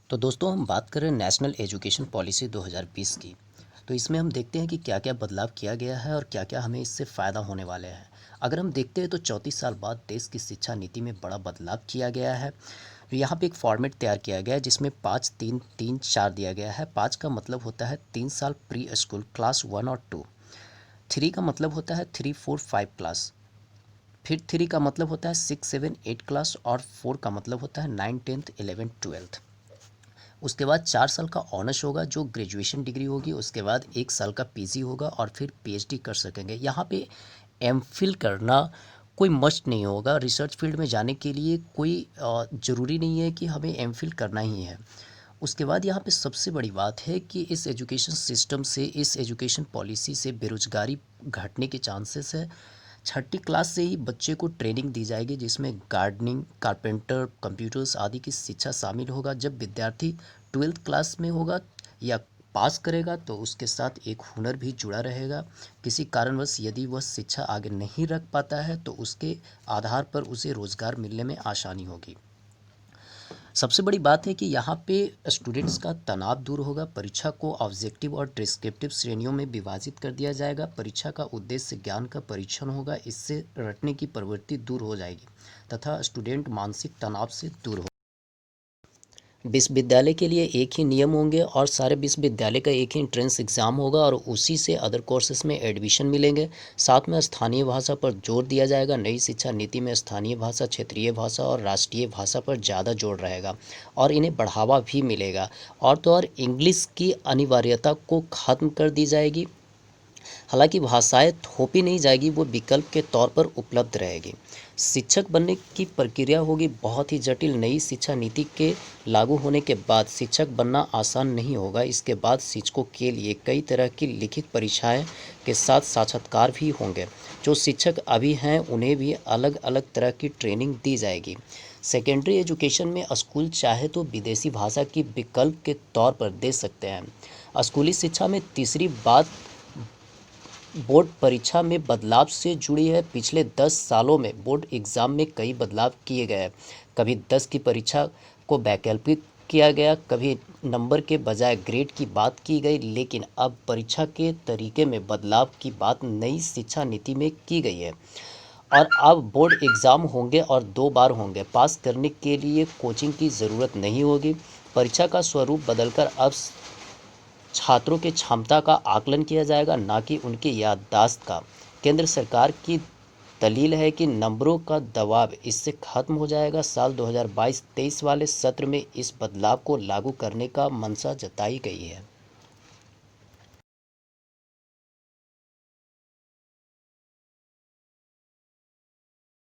तो दोस्तों हम बात करें नेशनल एजुकेशन पॉलिसी 2020 की। तो इसमें हम देखते हैं कि क्या क्या बदलाव किया गया है और क्या क्या हमें इससे फ़ायदा होने वाले हैं। अगर हम देखते हैं तो 34 साल बाद देश की शिक्षा नीति में बड़ा बदलाव किया गया है। यहाँ पे एक फॉर्मेट तैयार किया गया है जिसमें 5-3-3-4 दिया गया है। 5 का मतलब होता है 3 साल प्री स्कूल क्लास 1 और 2। 3 का मतलब होता है 3-4-5 क्लास। फिर 3 का मतलब होता है 6-7-8 क्लास और 4 का मतलब होता है 9, 10, 11, 12। उसके बाद 4 साल का ऑनर्स होगा जो ग्रेजुएशन डिग्री होगी। उसके बाद 1 साल का पीजी होगा और फिर पीएचडी कर सकेंगे। यहाँ पे एमफिल करना कोई मस्ट नहीं होगा। रिसर्च फील्ड में जाने के लिए कोई ज़रूरी नहीं है कि हमें एमफिल करना ही है। उसके बाद यहाँ पे सबसे बड़ी बात है कि इस एजुकेशन सिस्टम से, इस एजुकेशन पॉलिसी से बेरोजगारी घटने के चांसेस है। छठी क्लास से ही बच्चे को ट्रेनिंग दी जाएगी जिसमें गार्डनिंग, कारपेंटर, कंप्यूटर्स आदि की शिक्षा शामिल होगा। जब विद्यार्थी 12th क्लास में होगा या पास करेगा तो उसके साथ एक हुनर भी जुड़ा रहेगा। किसी कारणवश यदि वह शिक्षा आगे नहीं रख पाता है तो उसके आधार पर उसे रोज़गार मिलने में आसानी होगी। सबसे बड़ी बात है कि यहाँ पे स्टूडेंट्स का तनाव दूर होगा। परीक्षा को ऑब्जेक्टिव और डिस्क्रिप्टिव श्रेणियों में विभाजित कर दिया जाएगा। परीक्षा का उद्देश्य ज्ञान का परीक्षण होगा। इससे रटने की प्रवृत्ति दूर हो जाएगी तथा स्टूडेंट मानसिक तनाव से दूर हो। विश्वविद्यालय के लिए एक ही नियम होंगे और सारे विश्वविद्यालय का एक ही एंट्रेंस एग्ज़ाम होगा और उसी से अदर कोर्सेज में एडमिशन मिलेंगे। साथ में स्थानीय भाषा पर जोर दिया जाएगा। नई शिक्षा नीति में स्थानीय भाषा, क्षेत्रीय भाषा और राष्ट्रीय भाषा पर ज़्यादा जोर रहेगा और इन्हें बढ़ावा भी मिलेगा। और तो और इंग्लिश की अनिवार्यता को ख़त्म कर दी जाएगी। हालांकि भाषाएं थोपी नहीं जाएगी, वो विकल्प के तौर पर उपलब्ध रहेगी। शिक्षक बनने की प्रक्रिया होगी बहुत ही जटिल। नई शिक्षा नीति के लागू होने के बाद शिक्षक बनना आसान नहीं होगा। इसके बाद शिक्षकों के लिए कई तरह की लिखित परीक्षाएं के साथ साक्षात्कार भी होंगे। जो शिक्षक अभी हैं उन्हें भी अलग अलग तरह की ट्रेनिंग दी जाएगी। सेकेंडरी एजुकेशन में स्कूल चाहे तो विदेशी भाषा की विकल्प के तौर पर दे सकते हैं। स्कूली शिक्षा में तीसरी बात बोर्ड परीक्षा में बदलाव से जुड़ी है। पिछले 10 सालों में बोर्ड एग्ज़ाम में कई बदलाव किए गए हैं। कभी 10 की परीक्षा को वैकल्पिक किया गया, कभी नंबर के बजाय ग्रेड की बात की गई, लेकिन अब परीक्षा के तरीके में बदलाव की बात नई शिक्षा नीति में की गई है। और अब बोर्ड एग्ज़ाम होंगे और 2 बार होंगे। पास करने के लिए कोचिंग की ज़रूरत नहीं होगी। परीक्षा का स्वरूप बदलकर अब छात्रों की क्षमता का आकलन किया जाएगा, ना कि उनकी याददाश्त का। केंद्र सरकार की दलील है कि नंबरों का दबाव इससे खत्म हो जाएगा। साल 2022-23 वाले सत्र में इस बदलाव को लागू करने का मंशा जताई गई है।